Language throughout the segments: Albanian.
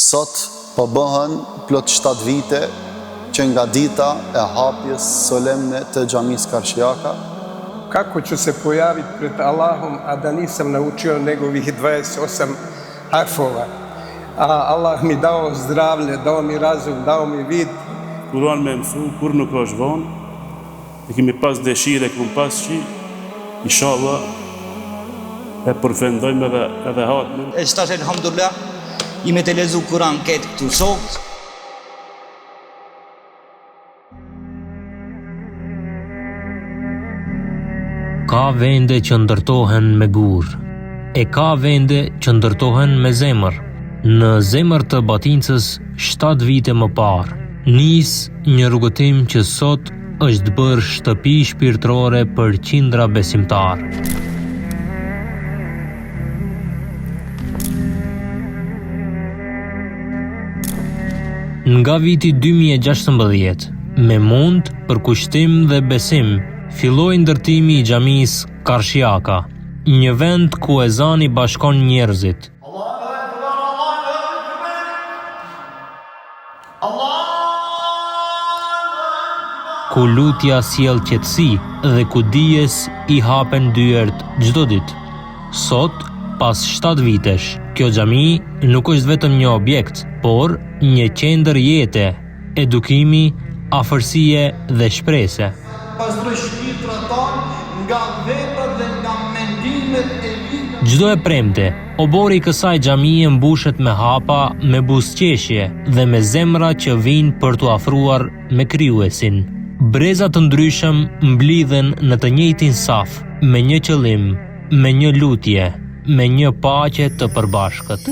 Sot po bëhen plot 7 vite që nga dita e hapjes solemne të xhamisë Karšiaka. Kako ću se pojaviti pred Allahom, a da nisam naučio njegovih 28 harfova. A Allah mi dao zdravlje, dao mi razum, dao mi vid. Kur'an me mësu, kur nuk është vonë, e kemi pas dëshire, kemi pas që, inshallah, e përfendojmë edhe hatëm. E që tash elhamdulillah, ime të lezu Kur'an këtë këtu sot. Ka vende që ndërtohen me gur, e ka vende që ndërtohen me zemër. Në zemër të Batincës 7 vite më parë, nis një rrugëtim që sot është bërë shtëpi shpirtërore për qindra besimtar. Nga viti 2016, me mund, përkushtim dhe besim, filloi ndërtimi i xhamisë Karšiaka, një vend ku ezani bashkon njerëzit. Ku lutja sjell qetësi dhe ku dijes i hapen dyert çdo ditë. Sot, pas 7 vitesh, kjo xhami nuk është vetëm një objekt, por një qendër jete, edukimi, afërsie dhe shprese. Pastroj shpirtrat tonë nga veprat dhe nga mendimet e mira. Çdo e premte, obori i kësaj xhamie mbushet me hapa, me buzëqeshje dhe me zemra që vinë për t'u afruar me Krijuesin. Breza të ndryshëm mblidhen në të njëjtin saf, me një qëllim, me një lutje, me një paqe të përbashkët.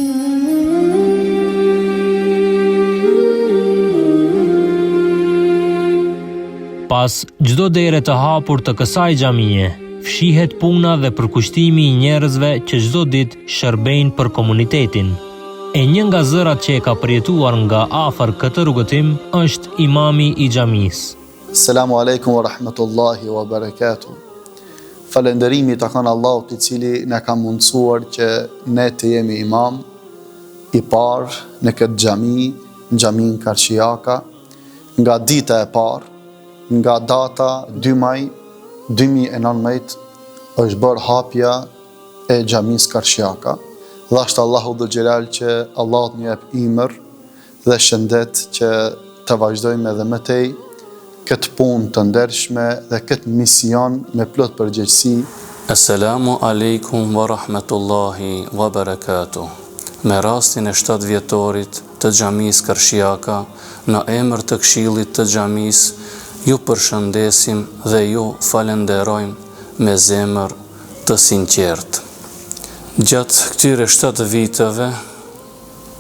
Pas çdo dere të hapur të kësaj xhamie, fshihet puna dhe përkushtimi i njerëzve që çdo ditë shërbejnë për komunitetin. E një nga zërat që e ka përjetuar nga afër këtë rrugëtim është imami i xhamisë. Selamu alaikum wa rahmatullahi wa barakatuh. Falënderimi të kanë Allahut i cili na ka mundësuar që ne të jemi imam i parë në këtë xhami, në xhamin Karšiaka, nga dita e parë, nga data 2 maj 2019 është bërë hapja e xhamisë Karšiaka. Dhashtë Allahu dhe Gjelal që Allahut më jep imër dhe shëndet që të vazhdojmë edhe më tej këtë punë të ndershme dhe këtë mision me plot përgjegjësi. Assalamu alaikum wa rahmatullahi wa barakatuh. Me rastin e 7 vjetorit të xhamisë Karšiaka, në emër të këshillit të xhamisë, ju përshëndesim dhe ju falenderojmë me zemër të sinqertë. Gjatë këtyre 7 viteve,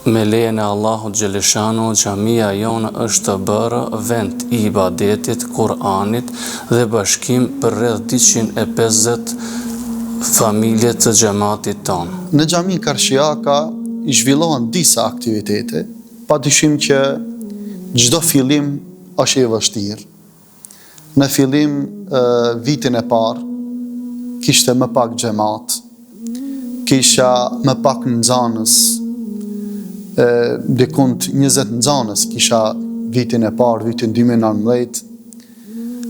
me lejen e Allahut Gjeleshanu, xhamia jonë është të bërë vend i ibadetit, Kur'anit dhe bashkim për rreth 250 familje të xhamatit tonë. Në xhamin Karšiaka i zhvillohen disa aktivitete, padyshim që çdo fillim është i vështirë. Në fillim vitin e parë kishte më pak xhamat, kisha më pak nxanës, dikund 20 nxanës kisha vitin e parë, vitin 2019,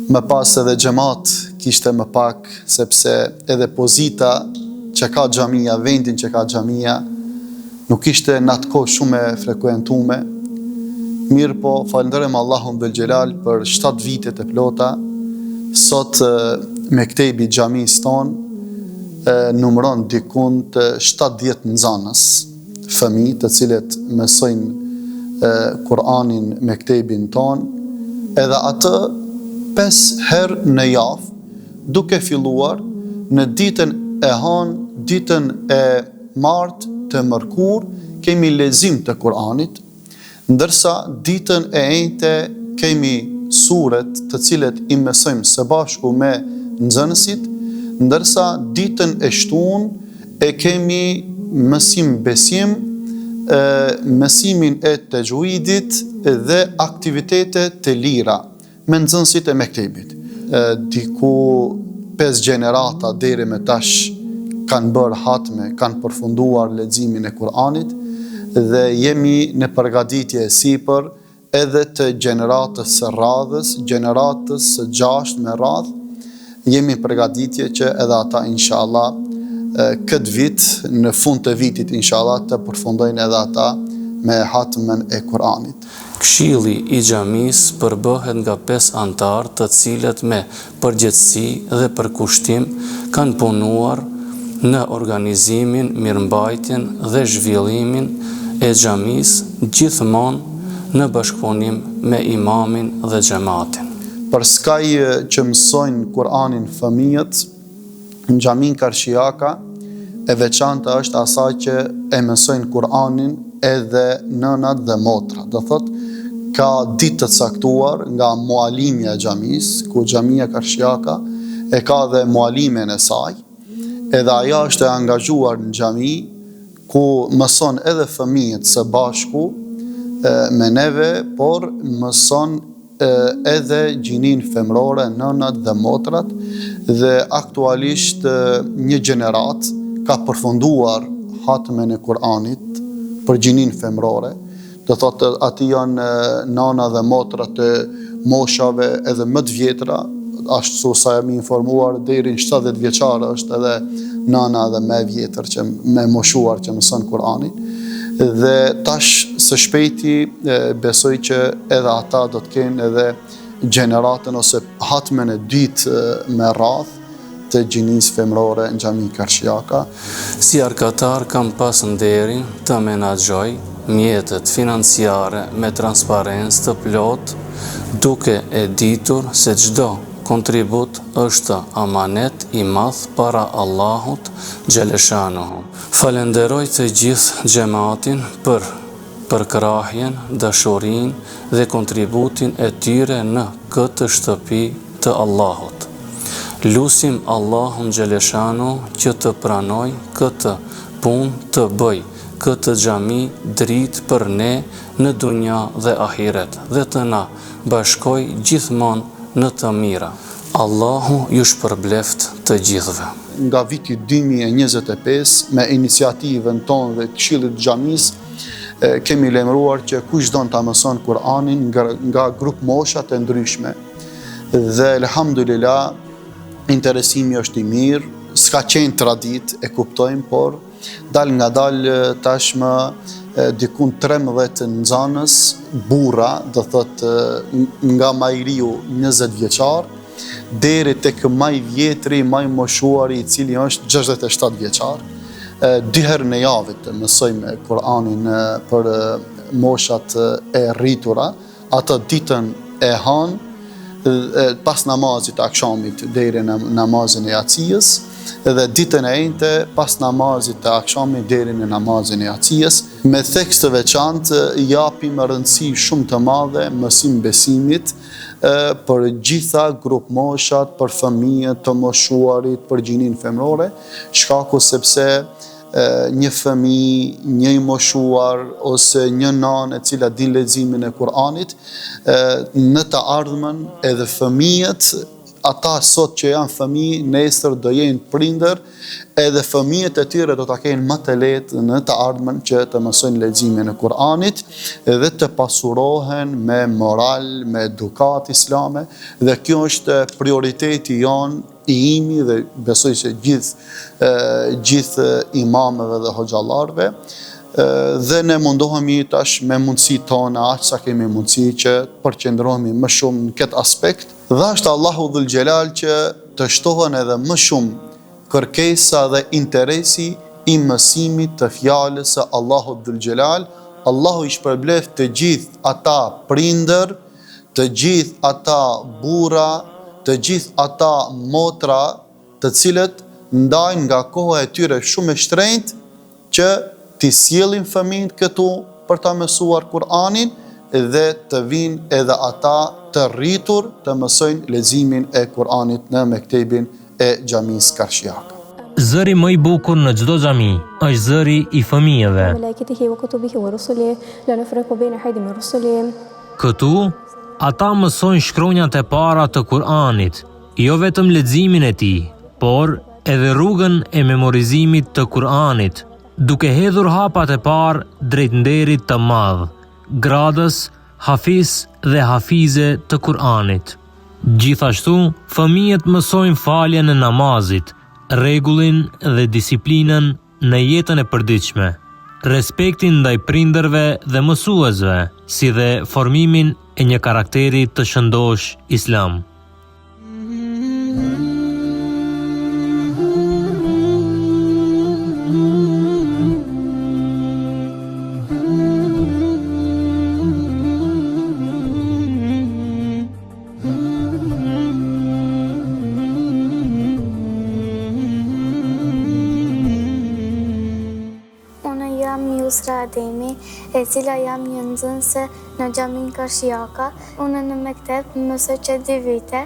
më pas edhe xhamat kishte më pak, sepse edhe pozita që ka xhamia, vendin që ka xhamia, nuk ishte në atë kohë shumë e frekuentume. Mirë po, falenderojmë Allahun dhe Gjelal për 7 vitet e plota, sot mektebi xhamisë tonë numëron dikund 70 nxanës, fëmijë të cilët mësojnë Kur'anin me mektebin ton, edhe atë 5 herë në javë, duke filluar në ditën e hanë, ditën e martë të mërkur, kemi lezim të Kur'anit, ndërsa ditën e enjte kemi suret të cilët i mësojmë së bashku me nxënësit, ndërsa ditën e shtunë e kemi mësim besim, mësimin e tajwidit dhe aktivitete të lira me nxënësit e mektebit. Diku 5 gjenerata deri me tash kanë bërë hatme, kanë përfunduar leximin e Kur'anit dhe jemi në përgatitje e sipër edhe të gjeneratës së radhës, gjeneratës së 6 me radhë, jemi përgatitje që edhe ata inshallah këtë vit, në fund të vitit inshallah, të përfundojnë edhe ata me hatmen e Kur'anit. Këshilli i xhamisë përbëhet nga 5 antar, të cilët me përgjegjësi dhe përkushtim kanë punuar në organizimin, mirëmbajtjen dhe zhvillimin e xhamisë, gjithmonë në bashkëpunim me imamin dhe xhamatin. Për skaj që mësojnë Kur'anin fëmijët, në xhamin Karshijaka, e veçanta është asaj që e mësojnë Kur'anin edhe nënat dhe motrat. Do thot, ka ditë të caktuar nga mualimja e xhamisë, ku xhamia Karshijaka e ka dhe mualimen e saj, edhe aja është e angazhuar në xhami, ku mëson edhe fëmijët së bashku me neve, por mëson edhe gjinin femrore, nënat dhe motrat, dhe aktualisht një gjenerat ka përfunduar hatmen e Kur'anit për gjinin femrore. Do thotë ati janë nana dhe motrat e moshave edhe më të vjetra, ashtu sa jam informuar, deri në 70 vjeçare është edhe nana dhe më vjetër që me moshuar që mëson Kur'anin. Dhe tash së shpejti besoj që edhe ata do të kenë edhe gjeneratën ose hatmen e dytë me radhë të gjinisë femrore në xhamin Karshijaka. Si arkatar kam pas nderin të menaxhoj mjetet financiare me transparencë të plot, duke e ditur se çdo kontribut është amanet i madh para Allahut xhaleshanuhu. Falenderoj të gjithë xhamatin për përkrahjen, dashurinë dhe kontributin e tyre në këtë shtëpi të Allahut. Lusim Allahun xhaleshanu që të pranoj këtë punë të bëj këtë xhami dritë për ne në dunja dhe ahiret dhe të na bashkoj gjithmonë në të mira. Allahu ju shpërbleft të gjithëve. Nga viti 2025, me iniciativën tonë dhe Këshillit të xhamisë, kemi lajmëruar që kush don ta mëson Kur'anin nga grup moshat e ndryshme. Dhe elhamdulillah, interesimi është i mirë, s'ka qenë tradit, e kuptojmë, por dal nga dal tashmë dikun 13 nxanës, burra, do thot nga më i riu 20 vjeçar, deri tek më i vjetri, më i moshuari, i cili është 67 vjeçar. 2 herë në javë të mësojmë Kur'anin për moshat e rritura, atë ditën e hanë, pas namazit akşamit deri në namazin e jacijës, dhe ditën e njëjtë pas namazit të akşamit deri në namazin e jacijës. Me tekst të veçantë japim rëndësi shumë të madhe mësim besimit për gjitha grup moshat, për fëmijët të moshuarit, për gjinin femrore, shkaku sepse një fëmijë, një i moshuar ose një nanë e cila din leximin e Kur'anit, në të ardhmen edhe fëmijët, ata sot që janë fëmijë, nesër do jenë prindër, edhe fëmijët e tyre do ta kenë më të lehtë në të ardhmen që të mësojnë leximin e Kur'anit dhe të pasurohen me moral, me edukat islame, dhe kjo është prioriteti jonë, i imi dhe besoj që gjithë imamëve dhe hoxhallarëve, dhe ne mundohemi tash me mundësi tona, aq sa kemi mundësi, që përqendrohemi më shumë në këtë aspekt. Dhe është Allahu Dhul Gjelal që të shtohen edhe më shumë kërkesa dhe interesi i mësimit të fjalës së Allahut Dhul Gjelal. Allahu i shpërbleft të gjithë ata prindër, të gjithë ata burra, të gjithë ata motra, të cilët ndajnë nga koha e tyre shumë e shtrenjtë që t'i sjellin fëmijët këtu për ta mësuar Kur'anin dhe të vinë edhe ata të rritur të mësojnë leximin e Kur'anit në mektebin e xhamisë Karshijaka. Zëri më i bukur në çdo xhami është zëri i fëmijëve. Këtu ata mësojnë shkronjat e para të Kur'anit, jo vetëm leximin e tij, por edhe rrugën e memorizimit të Kur'anit. duke hedhur hapat e parë drejt nderit të madh, gradës hafiz dhe hafize të Kur'anit. Gjithashtu, fëmijët mësojnë faljen e namazit, rregullin dhe disiplinën në jetën e përditshme, respektin ndaj prindërve dhe mësuesve, si dhe formimin e një karakteri të shëndosh islam. Ademi, e cila jam një nxënëse në xhamin Karshiaka. Unë në mektep mësoj që 2 vite,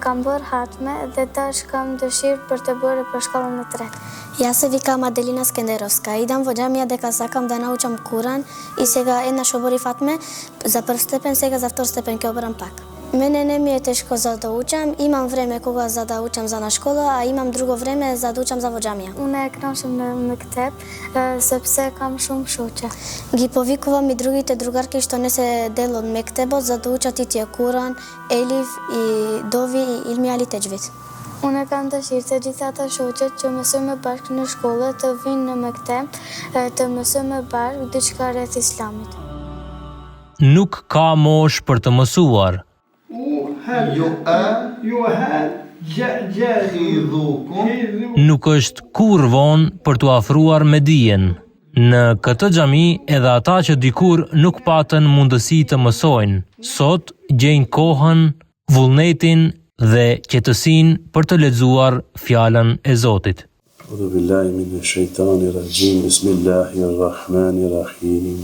kam bërë hatme dhe tash kam dëshirë për të bërë për shkollën e tretë. Ja se vika Madelina Skenderovska, idam vo xhamia deka sakam da naučam Kur'an i sega jedna shobori fatme, za prv stepen, sega za vtor stepen kjo bëram pak. Mene ne mi je teško za da učam, imam vreme koga za da učam za na školu, a imam drugo vreme za da učam za vo xhamia. Unë e kënaqem në mektep sepse kam shumë shoqe. Ги повикувам и другите другарки што не се дел од мектебот за да учат и тие Куран, Елиф и Дови и Ilmi Ali Tejvid. Unë kam dëshirë të gjitha ata shoqet që mësojmë bashkë në shkollë të vinë në mektep të mësojmë bashkë diçka rreth islamit. Nuk ka mosh për të mësuar. Nuk është kur vonë për t'u afruar me dijen. Në këtë xhami edhe ata që dikur nuk patën mundësi të mësojnë, sot gjejnë kohën, vullnetin dhe qetësinë për të lexuar fjalën e Zotit. A'udhu billahi minash shaitanir rajim. Bismillahir rahim.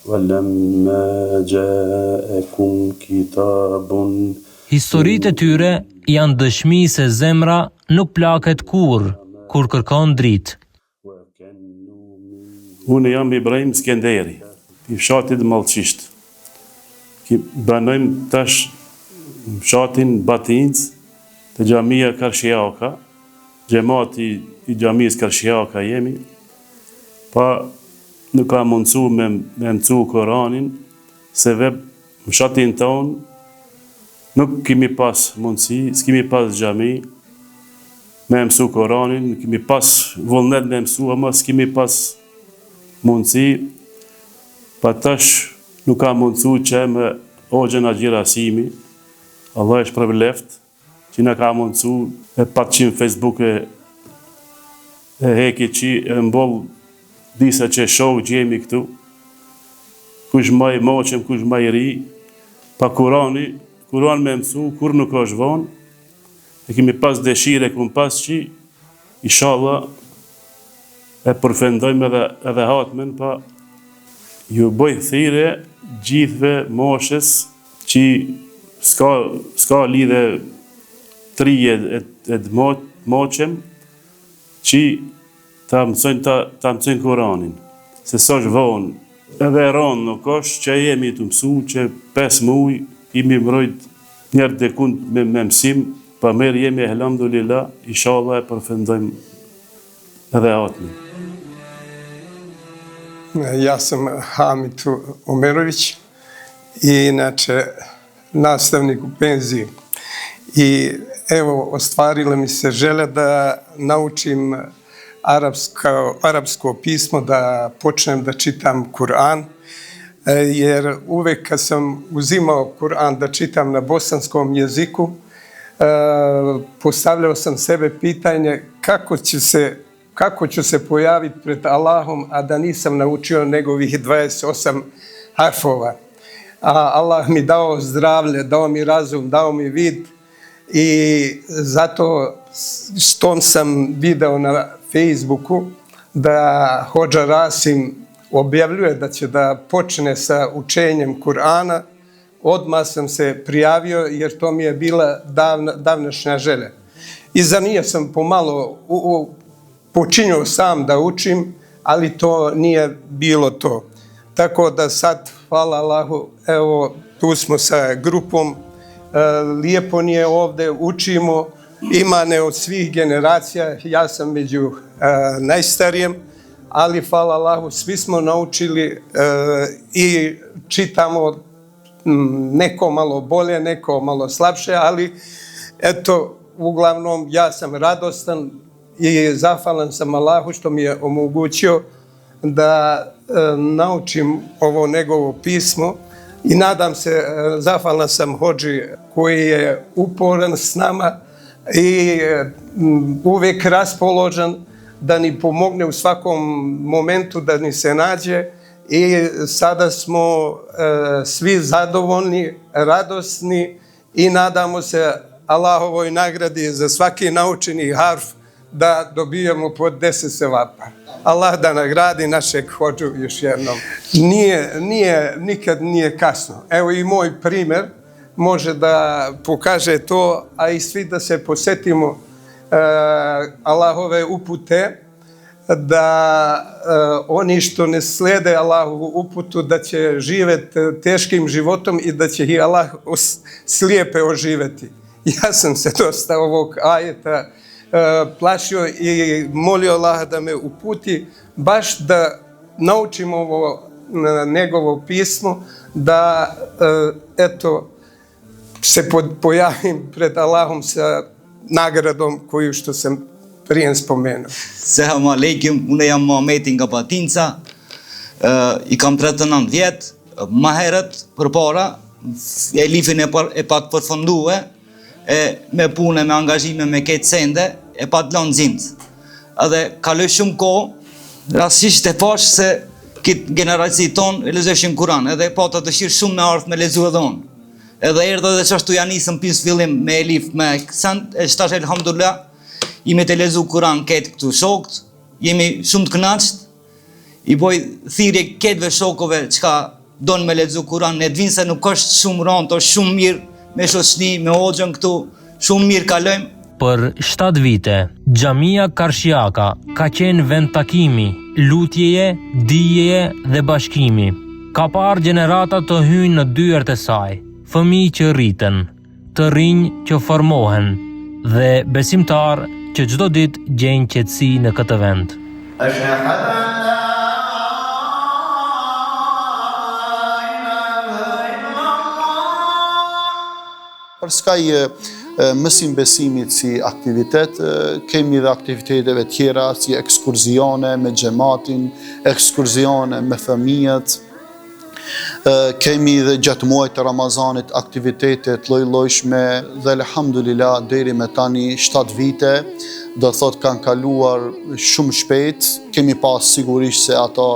وَلَمَّا جَاءَكُمْ كِتَابٌ. Historitë e tyre janë dëshmi se zemra nuk plaket kur kërkon dritë. Unë jam Ibrahim Skenderi, i fshatit Mallçisht. Banojmë tash fshatin Batinc të xhamia Karshiaka, xhamati i xhamisë Karshiaka jemi, pa nuk ka mundësu me mësu Koranin, se veb në shatin tonë nuk kemi pas mundësi, s'kemi pas xhami me mësu Koranin, kemi pas vullnet me mësu, ama s'kemi pas mundësi, pa tash nuk ka mundësu që me Hoxhën Haxhi Rasimi, Allah është për left, që na ka mundësu e patëshim Facebook e heki që e mboll disa që shohë gjemi këtu, kush ma i moqem, kush ma i ri, pa Kuran me mësu, kur nuk është vonë, e kemi pas dëshire, kemi pas që, inshallah, e përfendojmë edhe hatmen, pa ju bëj thire gjithve moshës që s'ka lidhe trije e moqem, që ta mësojnë Kuranin, se s'është vonë, edhe ronë nuk është që jemi të mësu, që 5 muj, imi mrojt njerë dekund me mësim, pa merë jemi elhamdulillah, inshallah e përfendojmë edhe atmin. Ja sam Hamid Umerović i inače nastavnik u penziji. I evo, ostvarile mi se žele da naučim arapsko pismo, da počnem da čitam Kur'an, jer uvek kad sam uzimao Kur'an da čitam na bosanskom jeziku, postavljao sam sebe pitanje kako ću se pojaviti pred Allahom, a da nisam naučio njegovih 28 harfova. Allah mi dao zdravlje, dao mi razum, dao mi vid i zato što sam video na Facebooku da Hoxha Rasim objavljuje da će da počne sa učenjem Kur'ana. Odmah sam se prijavio jer to mi je bila davnašnja želja. I za nije sam pomalo počinio sam da učim, ali to nije bilo to. Tako da sad, hvala Allahu, evo tu smo sa grupom, lijepo nije ovde, učimo, ima ne od svih generacija, ja sam među najstarijem, ali hvala Allahu, svi smo naučili i čitamo, neko malo bolje, neko malo slabše, ali eto, uglavnom ja sam radostan i zahvalan sam Allahu što mi je omogućio da naučim ovo njegovo pismo i nadam se, zahvalan sam Hodži koji je uporan s nama i uvijek raspoložen da ni pomogne u svakom momentu, da ni se nađe i sada smo svi zadovoljni, radosni i nadamo se Allahovoj nagradi za svaki naučeni harf da dobijemo po 10 sevapa. Allah da nagradi našeg Hodžu još jednom. Nikad nije kasno. Evo i moj primjer može da pokaže to, a i svi da se posjetimo Allahove upute, da oni što ne slede Allahovu uputu, da će živjeti teškim životom i da će ih Allah slijepe oživjeti. Ja sam se dosta ovog ajeta plašio i molio Allaha da me uputi, baš da naučim ovo njegovo pismo, da eto se pojavim pred Allahom sa nagradom koju što sam prije spomenuo. Selam aleikum, unë jam Muhameti nga Batinca, i kam 39 vjet, më herët përpara elifin e pak përfundue, me punë, me angazhime, me këtë sende, e pa të lënë zimt. Edhe kaloj shumë kohë, rastisht e pash se këtë generaci tonë e lexojshin Kur'an, edhe pata dëshirë shumë me ardhë me lexu edhe unë. Edhe erdhe dhe qashtu ja nisëm pis fillim me elif, me kësant, e shtash elhamdulillah, jemi të lezu Kur'an këtë këtu shokët, jemi shumë të kënaqët, i boj thirrje këtëve shokove çka donë me lezu Kur'an, ne të vinë se nuk është shumë rëndë, është shumë mirë, me shoqni, me hoxhën këtu, shumë mirë kalojmë. Për 7 vite, Xhamia Karshiaka ka qenë vend takimi, lutjeje, dijeje dhe bashkimi. Ka parë gjenerata të hyjnë në dyert e saj, fëmijë që rriten, të rinj që formohen dhe besimtar që çdo ditë gjejnë qetësi në këtë vend. Për skaj mësim besimit si aktivitet, kemi dhe aktiviteteve tjera si ekskurzione me xhamatin, ekskurzione me fëmijët, kemi dhe gjatë muajit të Ramazanit aktivitetet lloj-llojshme dhe elhamdulillah deri me tani 7 vite, do thot kanë kaluar shumë shpejt, kemi pas sigurisht se ato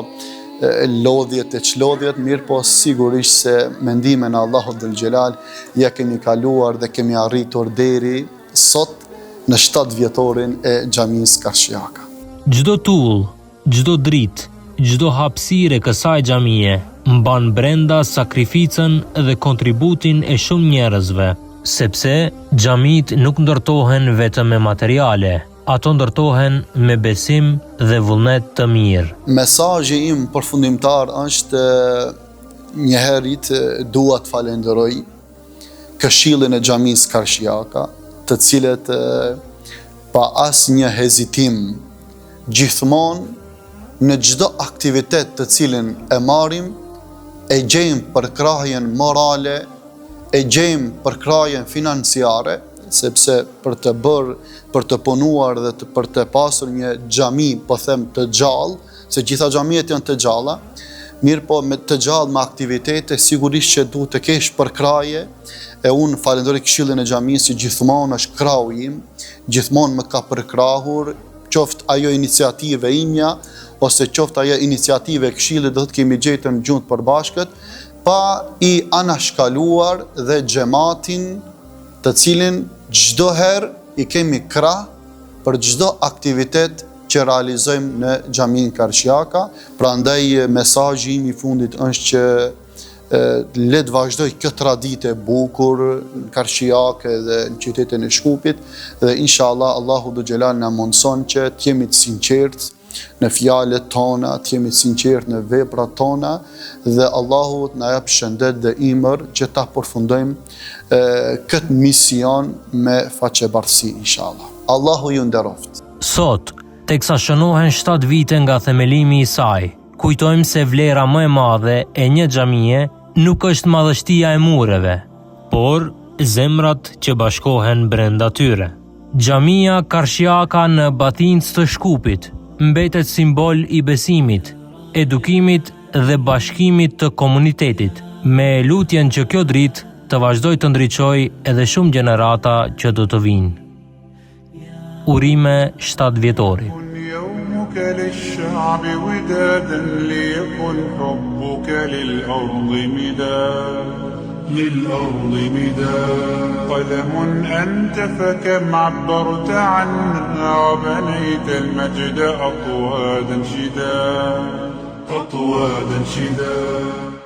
lodhjet e çlodhjet, mirë po sigurisht se mendimin e Allahut dhul Xhelal ja kemi kaluar dhe kemi arritur deri sot në 7 vjetorin e Xhamisë Karshiaka. Çdo tull, çdo dritë, çdo hapësirë e kësaj xhamie mban brenda sakrificën dhe kontributin e shumë njerëzve, sepse xhamit nuk ndërtohen vetëm me materiale, ato ndërtohen me besim dhe vullnet të mirë. Mesazhi im përfundimtar është njëherët dua të falenderoj Këshillin e Xhamisë Karshiaka, të cilët pa asnjë hezitim gjithmonë në çdo aktivitet të cilin e marrim e gjejmë përkrahjen morale, e gjejmë përkrahjen financiare, sepse për të punuar dhe për të pasur një xhami, po them të gjallë, se gjitha xhamiet janë të gjalla, mirë po me të gjallë me aktivitete, sigurisht që duhet të kesh përkraje, e unë falenderoj Këshillin e Xhamisë që gjithmonë është krahu im, gjithmonë më ka përkrahur, qoftë ajo iniciative imja, ose qoftë ajo iniciative e Këshillit, do të kemi gjetur në gjunë të përbashkët, pa i anashkaluar dhe xhamatin të cilin çdo herë i kemi krah për çdo aktivitet që realizojmë në Xhaminë Karshiaka. Prandaj mesazhi im i fundit është që le të vazhdoj kjo traditë e bukur në Karshiake dhe në qytetin e Shkupit dhe inshallah Allahu dhul Xhelal na mundson që të jemi të sinqertë në fjalët tona, të jemi të sinqertë në veprat tona dhe Allahu na jap shëndet dhe imër që ta përfundojmë këtë mision me faqebartësi inshallah. Allahu ju nderoft. Sot, teksa shënohen 7 vite nga themelimi i saj. Kujtojmë se vlera më e madhe e një xhamie nuk është madhështia e mureve, por zemrat që bashkohen brenda tyre. Xhamia Karshiaka në Batincë të Shkupit mbetet simbol i besimit, edukimit dhe bashkimit të komunitetit, me lutjen që kjo dritë të vazhdoj të ndriçoj edhe shumë gjenerata që do të vinë. Urime 7 vjetori. للشعب ودادا ليكن حبك للأرض مداد قلم أنت فكم عبرت عنها وبنيت المجد أطوادا شداد